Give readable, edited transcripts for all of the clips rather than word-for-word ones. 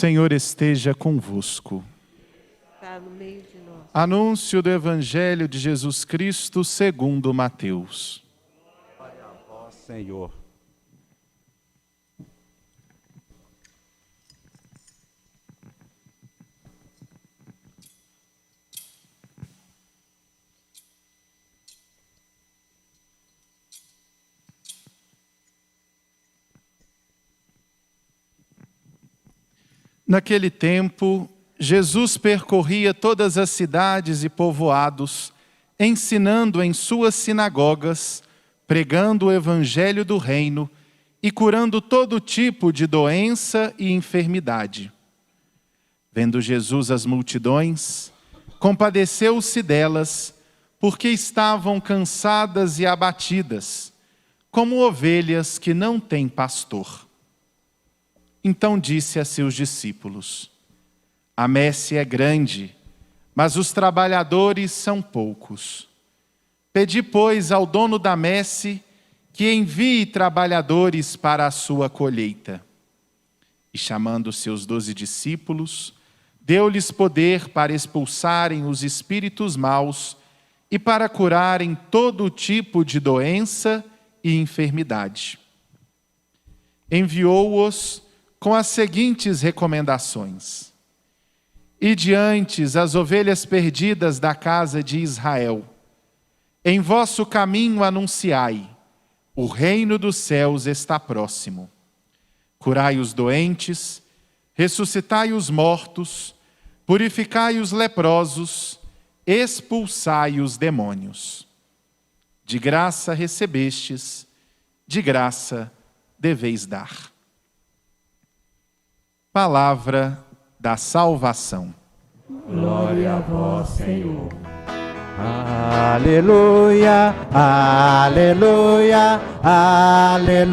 Senhor esteja convosco. Está no meio de nós. Anúncio do Evangelho de Jesus Cristo segundo Mateus. Glória a vós, Senhor. Naquele tempo, Jesus percorria todas as cidades e povoados, ensinando em suas sinagogas, pregando o evangelho do reino e curando todo tipo de doença e enfermidade. Vendo Jesus as multidões, compadeceu-se delas, porque estavam cansadas e abatidas, como ovelhas que não têm pastor. Então disse a seus discípulos: a messe é grande, mas os trabalhadores são poucos. Pedi, pois, ao dono da messe que envie trabalhadores para a sua colheita. E chamando seus 12 discípulos, deu-lhes poder para expulsarem os espíritos maus e para curarem todo tipo de doença e enfermidade. Enviou-os com as seguintes recomendações: ide antes as ovelhas perdidas da casa de Israel. Em vosso caminho anunciai: o reino dos céus está próximo. Curai os doentes, ressuscitai os mortos, purificai os leprosos, expulsai os demônios. De graça recebestes, de graça deveis dar. Palavra da salvação. Glória a vós, Senhor. Aleluia, aleluia, aleluia.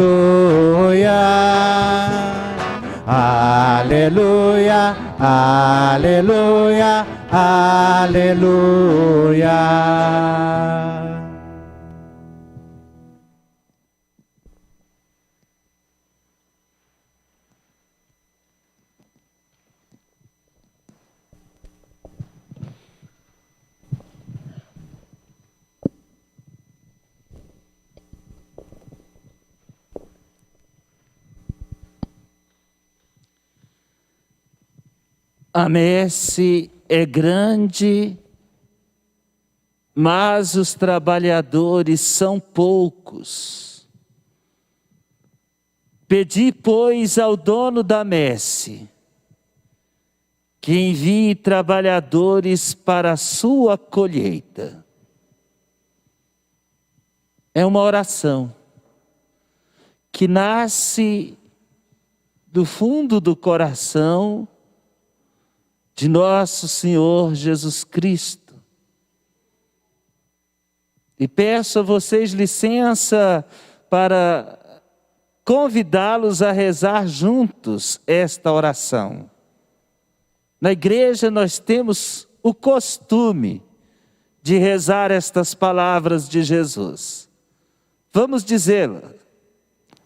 Aleluia, aleluia, aleluia. A messe é grande, mas os trabalhadores são poucos. Pedi, pois, ao dono da messe que envie trabalhadores para a sua colheita. É uma oração que nasce do fundo do coração de nosso Senhor Jesus Cristo. E peço a vocês licença para convidá-los a rezar juntos esta oração. Na igreja nós temos o costume de rezar estas palavras de Jesus. Vamos dizê-la.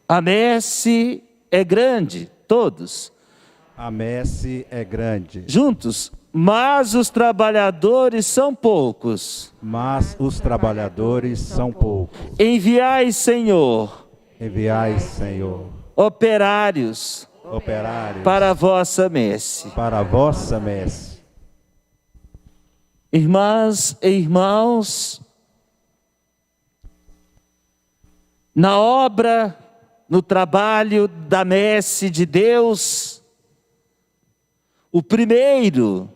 A messe é grande, todos. A messe é grande. Juntos. Mas os trabalhadores são poucos. Mas os trabalhadores são poucos. Enviai, Senhor. Enviai, Senhor. Operários. Para a vossa messe. Para a vossa messe. Irmãs e irmãos, na obra, no trabalho da messe de Deus, o primeiro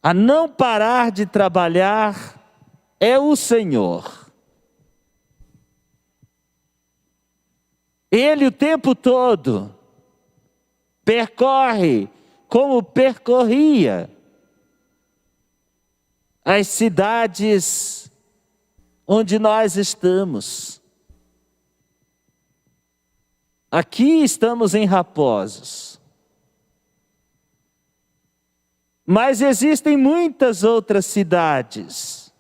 a não parar de trabalhar é o Senhor. Ele o tempo todo percorre como percorria as cidades onde nós estamos. Aqui estamos em Raposos. Mas existem muitas outras cidades.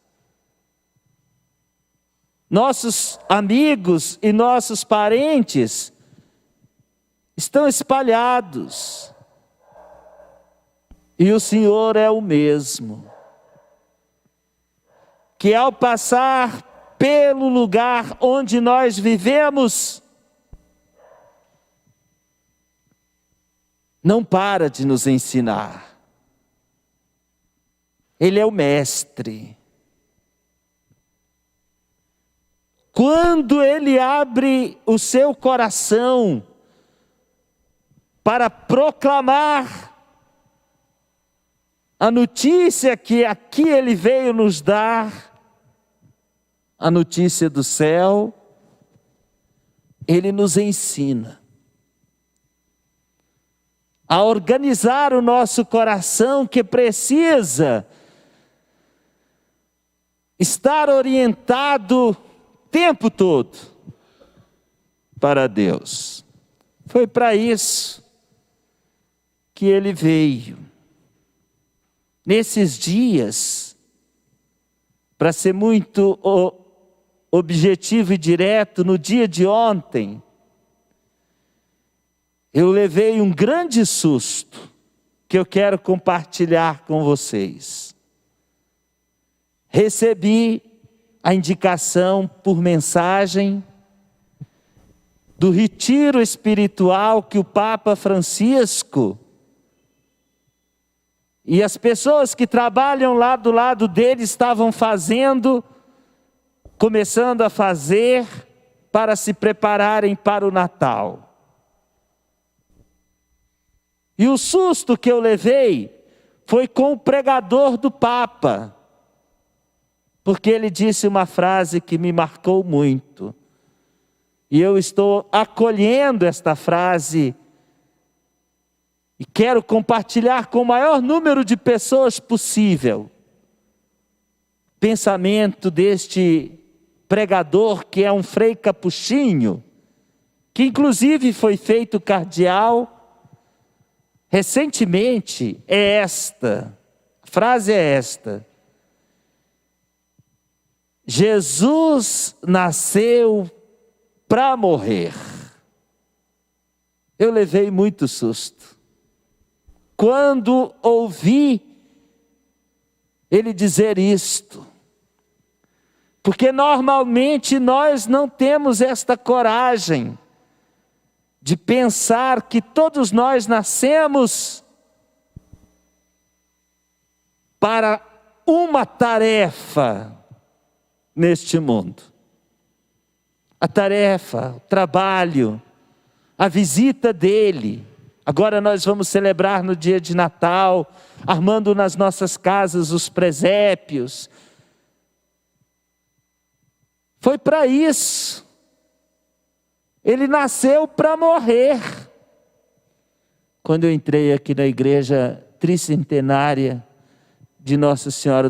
Nossos amigos e nossos parentes estão espalhados. E o Senhor é o mesmo, que ao passar pelo lugar onde nós vivemos, não para de nos ensinar. Ele é o mestre. Quando ele abre o seu coração para proclamar a notícia que aqui ele veio nos dar, a notícia do céu, ele nos ensina a organizar o nosso coração, que precisa estar orientado o tempo todo para Deus. Foi para isso que ele veio. Nesses dias, para ser muito objetivo e direto, no dia de ontem, eu levei um grande susto, que eu quero compartilhar com vocês. Recebi a indicação por mensagem do retiro espiritual que o Papa Francisco e as pessoas que trabalham lá do lado dele estavam começando a fazer para se prepararem para o Natal. E o susto que eu levei foi com o pregador do Papa, porque ele disse uma frase que me marcou muito. E eu estou acolhendo esta frase e quero compartilhar com o maior número de pessoas possível. Pensamento deste pregador, que é um frei capuchinho, que inclusive foi feito cardeal recentemente, a frase é esta: Jesus nasceu para morrer. Eu levei muito susto quando ouvi ele dizer isto, porque normalmente nós não temos esta coragem de pensar que todos nós nascemos para uma tarefa neste mundo. A tarefa, o trabalho, a visita dele. Agora nós vamos celebrar no dia de Natal, armando nas nossas casas os presépios. Foi para isso. Ele nasceu para morrer. Quando eu entrei aqui na igreja tricentenária de Nossa Senhora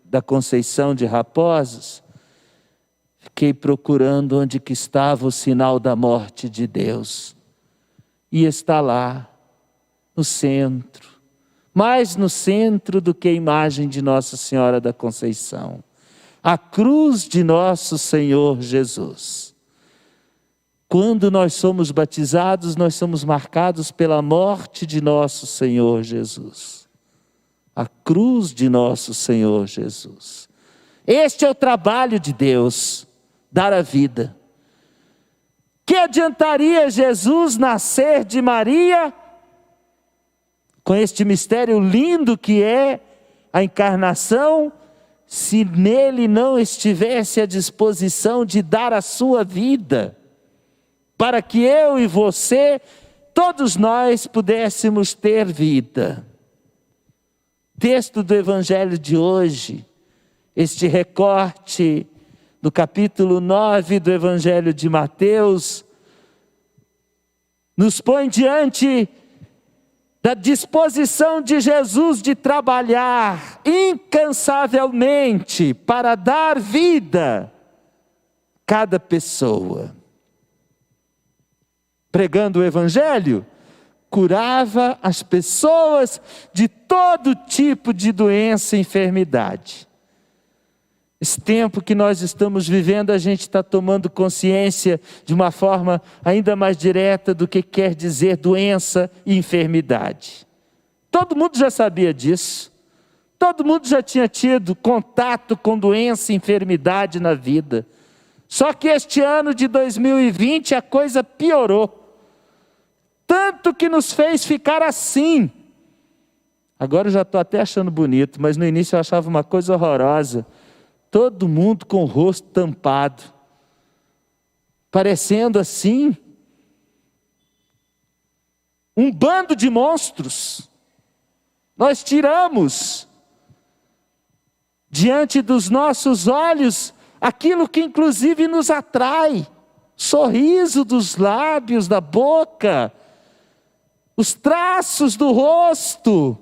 da Conceição de Raposos, fiquei procurando onde que estava o sinal da morte de Deus. E está lá, no centro, mais no centro do que a imagem de Nossa Senhora da Conceição. A cruz de nosso Senhor Jesus. Quando nós somos batizados, nós somos marcados pela morte de nosso Senhor Jesus. A cruz de nosso Senhor Jesus. Este é o trabalho de Deus, dar a vida. Que adiantaria Jesus nascer de Maria, com este mistério lindo que é a encarnação, se nele não estivesse à disposição de dar a sua vida, para que eu e você, todos nós pudéssemos ter vida. Texto do Evangelho de hoje, este recorte do capítulo 9 do Evangelho de Mateus, nos põe diante da disposição de Jesus de trabalhar incansavelmente para dar vida a cada pessoa. Pregando o Evangelho, curava as pessoas de todo tipo de doença e enfermidade. Esse tempo que nós estamos vivendo, a gente está tomando consciência de uma forma ainda mais direta do que quer dizer doença e enfermidade. Todo mundo já sabia disso. Todo mundo já tinha tido contato com doença e enfermidade na vida. Só que este ano de 2020 a coisa piorou. Tanto que nos fez ficar assim. Agora eu já estou até achando bonito, mas no início eu achava uma coisa horrorosa. Todo mundo com o rosto tampado. Parecendo assim um bando de monstros. Nós tiramos diante dos nossos olhos aquilo que inclusive nos atrai. Sorriso dos lábios, da boca, os traços do rosto.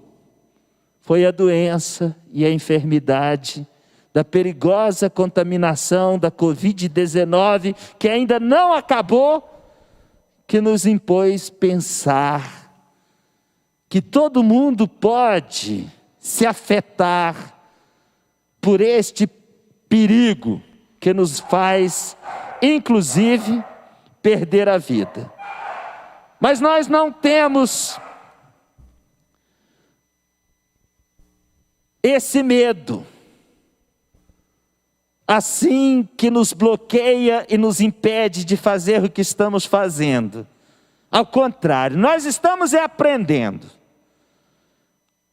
Foi a doença e a enfermidade da perigosa contaminação da Covid-19, que ainda não acabou, que nos impôs pensar que todo mundo pode se afetar por este perigo que nos faz, inclusive, perder a vida. Mas nós não temos esse medo, assim, que nos bloqueia e nos impede de fazer o que estamos fazendo. Ao contrário, nós estamos aprendendo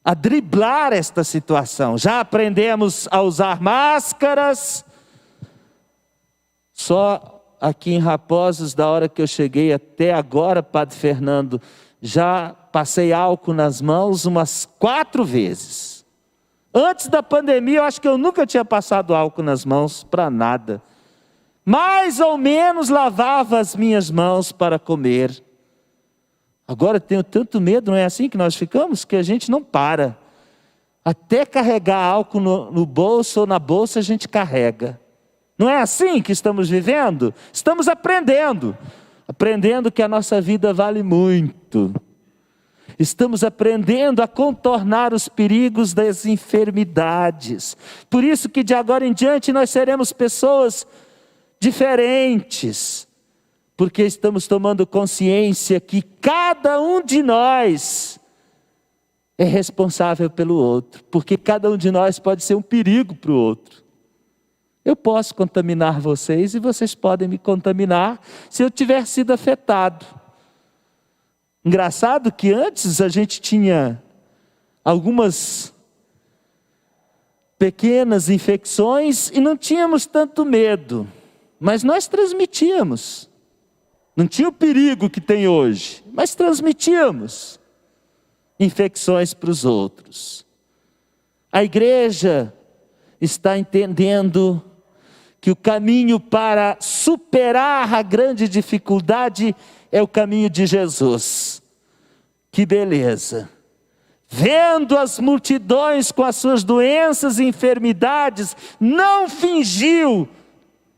a driblar esta situação. Já aprendemos a usar máscaras. Só aqui em Raposos, da hora que eu cheguei até agora, Padre Fernando, já passei álcool nas mãos umas 4 vezes. Antes da pandemia, eu acho que eu nunca tinha passado álcool nas mãos para nada. Mais ou menos lavava as minhas mãos para comer. Agora tenho tanto medo, não é assim que nós ficamos? Que a gente não para. Até carregar álcool no bolso ou na bolsa a gente carrega. Não é assim que estamos vivendo? Estamos aprendendo. Aprendendo que a nossa vida vale muito. Estamos aprendendo a contornar os perigos das enfermidades. Por isso que de agora em diante nós seremos pessoas diferentes. Porque estamos tomando consciência que cada um de nós é responsável pelo outro. Porque cada um de nós pode ser um perigo para o outro. Eu posso contaminar vocês e vocês podem me contaminar se eu tiver sido afetado. Engraçado que antes a gente tinha algumas pequenas infecções e não tínhamos tanto medo, mas nós transmitíamos. Não tinha o perigo que tem hoje, mas transmitíamos infecções para os outros. A igreja está entendendo que o caminho para superar a grande dificuldade é o caminho de Jesus. Que beleza! Vendo as multidões com as suas doenças e enfermidades, não fingiu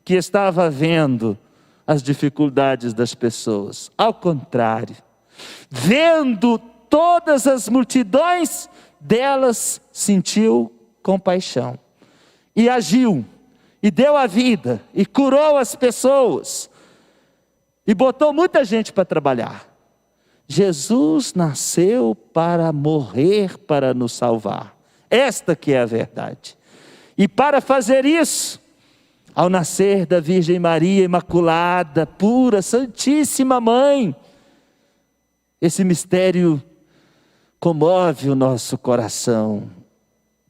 que estava vendo as dificuldades das pessoas. Ao contrário, vendo todas as multidões, delas sentiu compaixão. E agiu, e deu a vida, e curou as pessoas. E botou muita gente para trabalhar. Jesus nasceu para morrer, para nos salvar. Esta que é a verdade. E para fazer isso, ao nascer da Virgem Maria Imaculada, pura, Santíssima Mãe, esse mistério comove o nosso coração.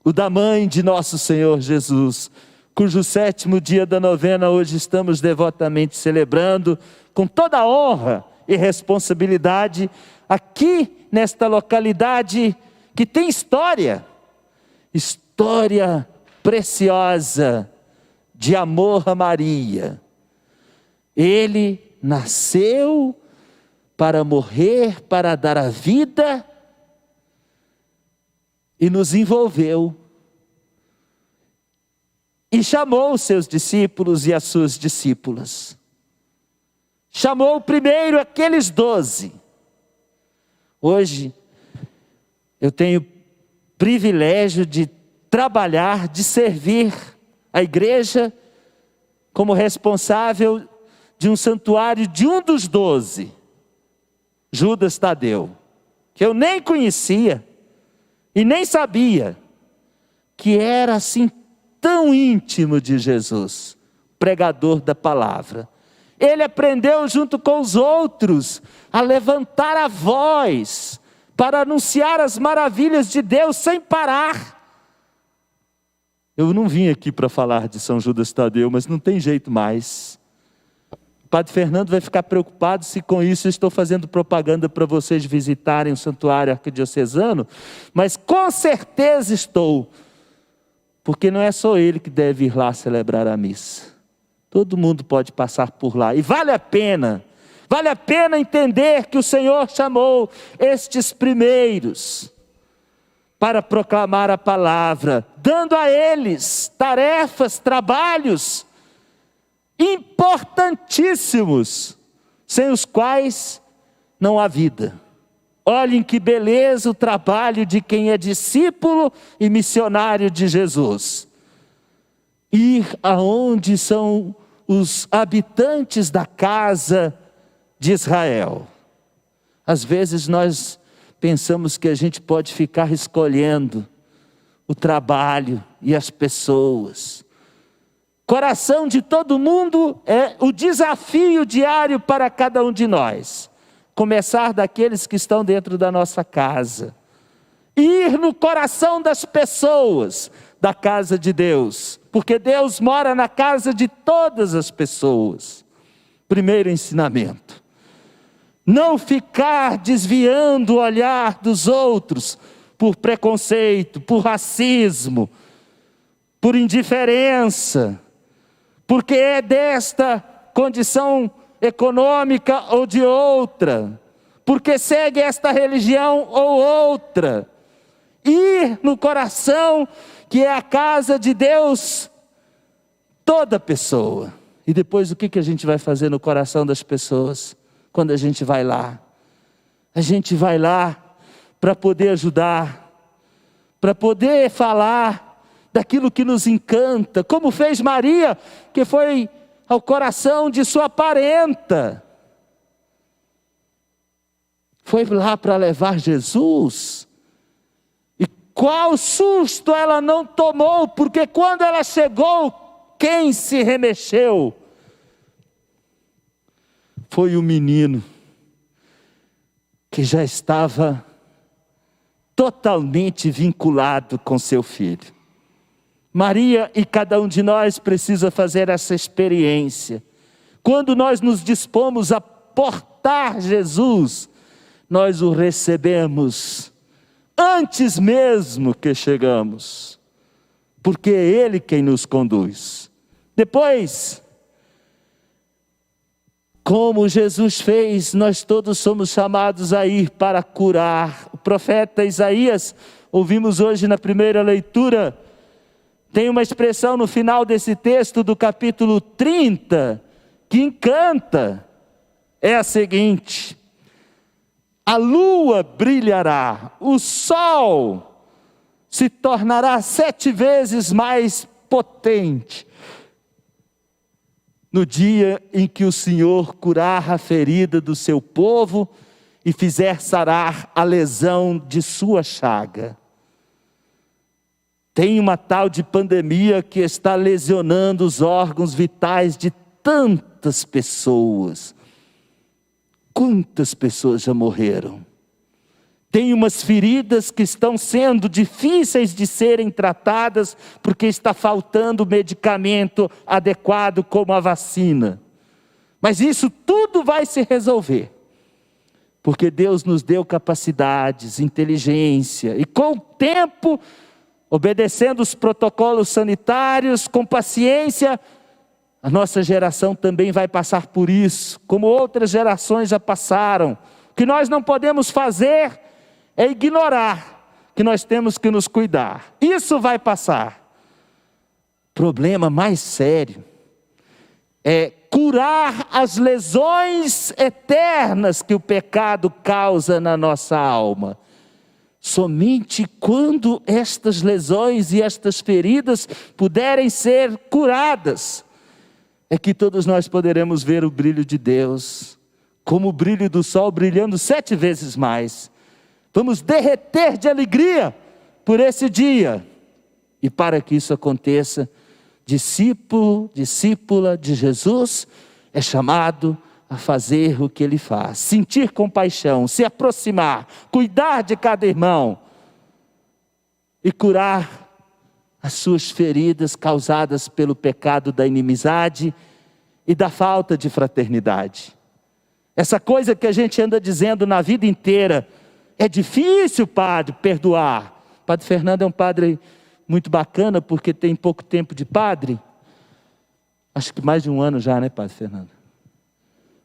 O da mãe de nosso Senhor Jesus, cujo 7º dia da novena hoje estamos devotamente celebrando, com toda a honra e responsabilidade, aqui nesta localidade que tem história preciosa de amor a Maria. Ele nasceu para morrer, para dar a vida, e nos envolveu. E chamou os seus discípulos e as suas discípulas. Chamou primeiro aqueles 12. Hoje, eu tenho privilégio de trabalhar, de servir a igreja como responsável de um santuário de um dos 12, Judas Tadeu, que eu nem conhecia, e nem sabia que era assim tão íntimo de Jesus, pregador da palavra. Ele aprendeu junto com os outros a levantar a voz para anunciar as maravilhas de Deus sem parar. Eu não vim aqui para falar de São Judas Tadeu, mas não tem jeito mais. O Padre Fernando vai ficar preocupado se com isso eu estou fazendo propaganda para vocês visitarem o Santuário Arquidiocesano, mas com certeza estou, porque não é só ele que deve ir lá celebrar a missa. Todo mundo pode passar por lá, e vale a pena entender que o Senhor chamou estes primeiros para proclamar a palavra, dando a eles tarefas, trabalhos importantíssimos, sem os quais não há vida. Olhem que beleza o trabalho de quem é discípulo e missionário de Jesus. Ir aonde são os habitantes da casa de Israel. Às vezes nós pensamos que a gente pode ficar escolhendo o trabalho e as pessoas. Coração de todo mundo é o desafio diário para cada um de nós. Começar daqueles que estão dentro da nossa casa. Ir no coração das pessoas da casa de Deus. Porque Deus mora na casa de todas as pessoas. Primeiro ensinamento. Não ficar desviando o olhar dos outros por preconceito, por racismo, por indiferença, porque é desta condição econômica ou de outra, porque segue esta religião ou outra. Ir no coração, que é a casa de Deus, toda pessoa. E depois o que a gente vai fazer no coração das pessoas? Quando a gente vai lá para poder ajudar, para poder falar daquilo que nos encanta, como fez Maria, que foi ao coração de sua parenta. Foi lá para levar Jesus. E qual susto ela não tomou, porque quando ela chegou, quem se remexeu? Foi o menino que já estava totalmente vinculado com seu filho. Maria e cada um de nós precisa fazer essa experiência. Quando nós nos dispomos a portar Jesus, nós o recebemos antes mesmo que chegamos, porque é Ele quem nos conduz. Depois, como Jesus fez, nós todos somos chamados a ir para curar. O profeta Isaías, ouvimos hoje na primeira leitura, tem uma expressão no final desse texto do capítulo 30, que encanta. É a seguinte: a lua brilhará, o sol se tornará 7 vezes mais potente, no dia em que o Senhor curar a ferida do seu povo e fizer sarar a lesão de sua chaga. Tem uma tal de pandemia que está lesionando os órgãos vitais de tantas pessoas. Quantas pessoas já morreram? Tem umas feridas que estão sendo difíceis de serem tratadas porque está faltando medicamento adequado como a vacina. Mas isso tudo vai se resolver, porque Deus nos deu capacidades, inteligência, e com o tempo, obedecendo os protocolos sanitários, com paciência, a nossa geração também vai passar por isso, como outras gerações já passaram. O que nós não podemos fazer é ignorar que nós temos que nos cuidar. Isso vai passar. O problema mais sério é curar as lesões eternas que o pecado causa na nossa alma. Somente quando estas lesões e estas feridas puderem ser curadas, é que todos nós poderemos ver o brilho de Deus, como o brilho do sol brilhando 7 vezes mais. Vamos derreter de alegria por esse dia. E para que isso aconteça, discípulo, discípula de Jesus é chamado a fazer o que ele faz, sentir compaixão, se aproximar, cuidar de cada irmão e curar as suas feridas causadas pelo pecado da inimizade e da falta de fraternidade. Essa coisa que a gente anda dizendo na vida inteira, é difícil, padre, perdoar. O padre Fernando é um padre muito bacana, porque tem pouco tempo de padre. Acho que mais de um ano já, né, padre Fernando?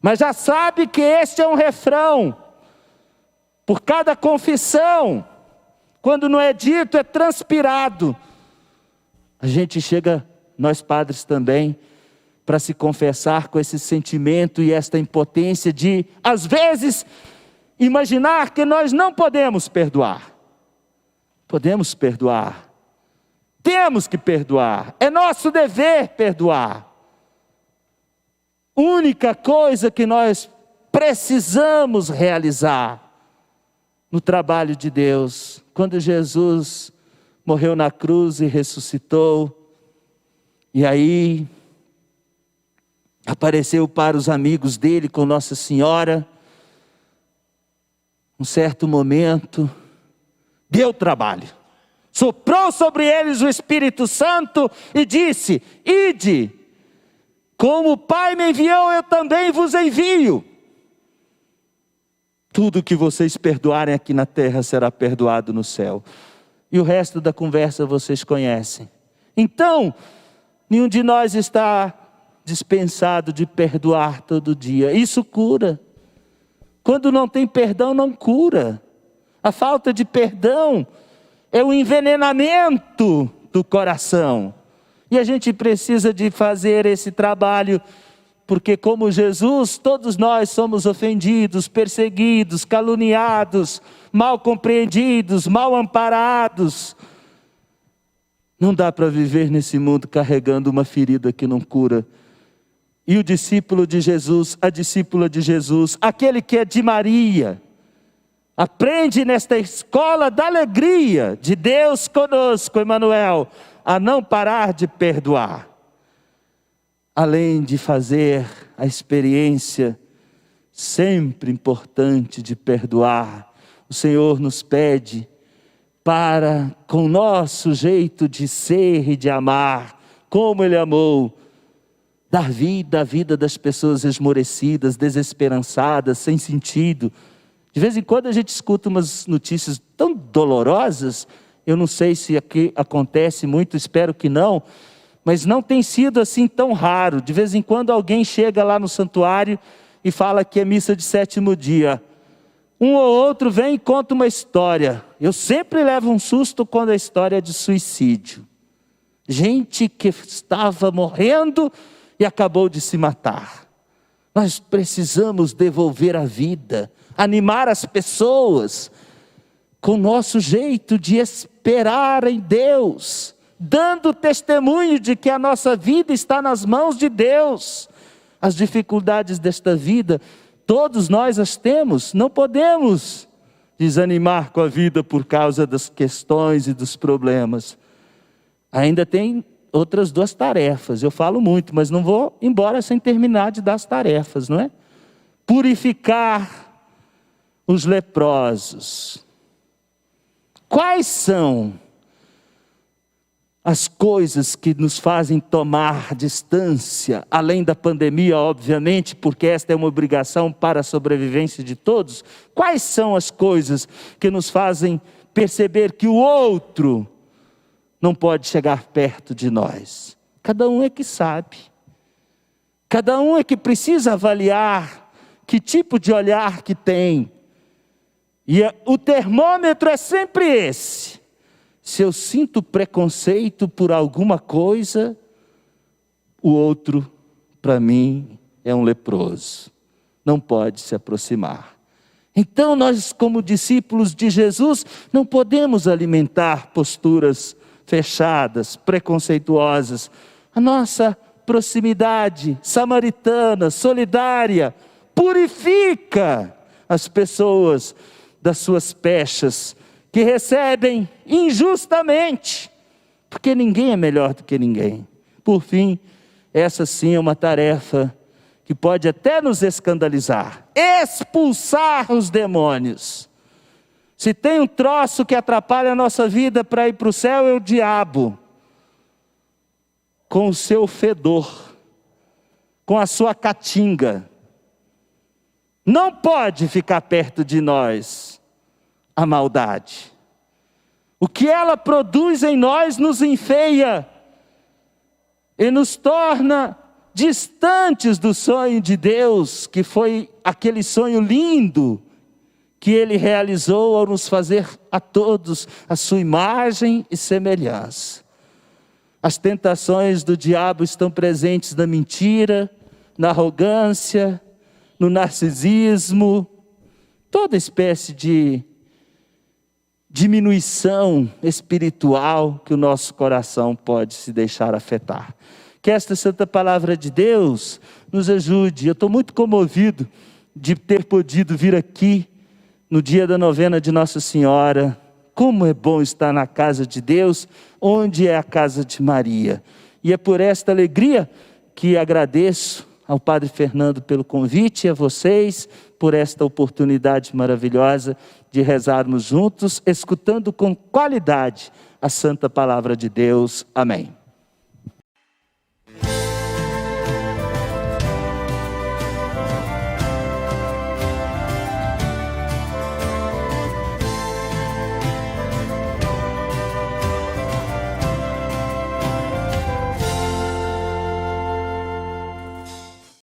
Mas já sabe que este é um refrão. Por cada confissão, quando não é dito, é transpirado. A gente chega, nós padres também, para se confessar com esse sentimento e esta impotência de, às vezes, imaginar que nós não podemos perdoar. Podemos perdoar. Temos que perdoar. É nosso dever perdoar. Única coisa que nós precisamos realizar no trabalho de Deus. Quando Jesus morreu na cruz e ressuscitou, e aí apareceu para os amigos dele com Nossa Senhora, um certo momento, deu trabalho. Soprou sobre eles o Espírito Santo e disse: ide, como o Pai me enviou, eu também vos envio. Tudo que vocês perdoarem aqui na terra será perdoado no céu. E o resto da conversa vocês conhecem. Então, nenhum de nós está dispensado de perdoar todo dia. Isso cura. Quando não tem perdão, não cura. A falta de perdão é o envenenamento do coração. E a gente precisa de fazer esse trabalho, porque como Jesus, todos nós somos ofendidos, perseguidos, caluniados, mal compreendidos, mal amparados. Não dá para viver nesse mundo carregando uma ferida que não cura. E o discípulo de Jesus, a discípula de Jesus, aquele que é de Maria, aprende nesta escola da alegria de Deus conosco, Emmanuel, a não parar de perdoar. Além de fazer a experiência sempre importante de perdoar, o Senhor nos pede para, com o nosso jeito de ser e de amar, como Ele amou, dar vida à vida das pessoas esmorecidas, desesperançadas, sem sentido. De vez em quando a gente escuta umas notícias tão dolorosas, eu não sei se aqui acontece muito, espero que não, mas não tem sido assim tão raro. De vez em quando alguém chega lá no santuário e fala que é missa de 7º dia. Um ou outro vem e conta uma história. Eu sempre levo um susto quando a história é de suicídio. Gente que estava morrendo e acabou de se matar. Nós precisamos devolver a vida, animar as pessoas com o nosso jeito de esperar em Deus, dando testemunho de que a nossa vida está nas mãos de Deus. As dificuldades desta vida, todos nós as temos, não podemos desanimar com a vida por causa das questões e dos problemas. Ainda tem outras 2 tarefas, eu falo muito, mas não vou embora sem terminar de dar as tarefas, não é? Purificar os leprosos. Quais são as coisas que nos fazem tomar distância, além da pandemia, obviamente, porque esta é uma obrigação para a sobrevivência de todos? Quais são as coisas que nos fazem perceber que o outro não pode chegar perto de nós? Cada um é que sabe. Cada um é que precisa avaliar que tipo de olhar que tem. E o termômetro é sempre esse. Se eu sinto preconceito por alguma coisa, o outro, para mim, é um leproso. Não pode se aproximar. Então nós, como discípulos de Jesus, não podemos alimentar posturas fechadas, preconceituosas. A nossa proximidade samaritana, solidária, purifica as pessoas das suas pechas, que recebem injustamente, porque ninguém é melhor do que ninguém. Por fim, essa sim é uma tarefa que pode até nos escandalizar: expulsar os demônios. Se tem um troço que atrapalha a nossa vida para ir para o céu, é o diabo, com o seu fedor, com a sua catinga. Não pode ficar perto de nós a maldade. O que ela produz em nós nos enfeia e nos torna distantes do sonho de Deus, que foi aquele sonho lindo que Ele realizou ao nos fazer a todos a sua imagem e semelhança. As tentações do diabo estão presentes na mentira, na arrogância, no narcisismo, toda espécie de diminuição espiritual que o nosso coração pode se deixar afetar. Que esta santa palavra de Deus nos ajude. Eu estou muito comovido de ter podido vir aqui no dia da novena de Nossa Senhora. Como é bom estar na casa de Deus, onde é a casa de Maria. E é por esta alegria que agradeço ao Padre Fernando pelo convite e a vocês por esta oportunidade maravilhosa de rezarmos juntos, escutando com qualidade a santa palavra de Deus. Amém.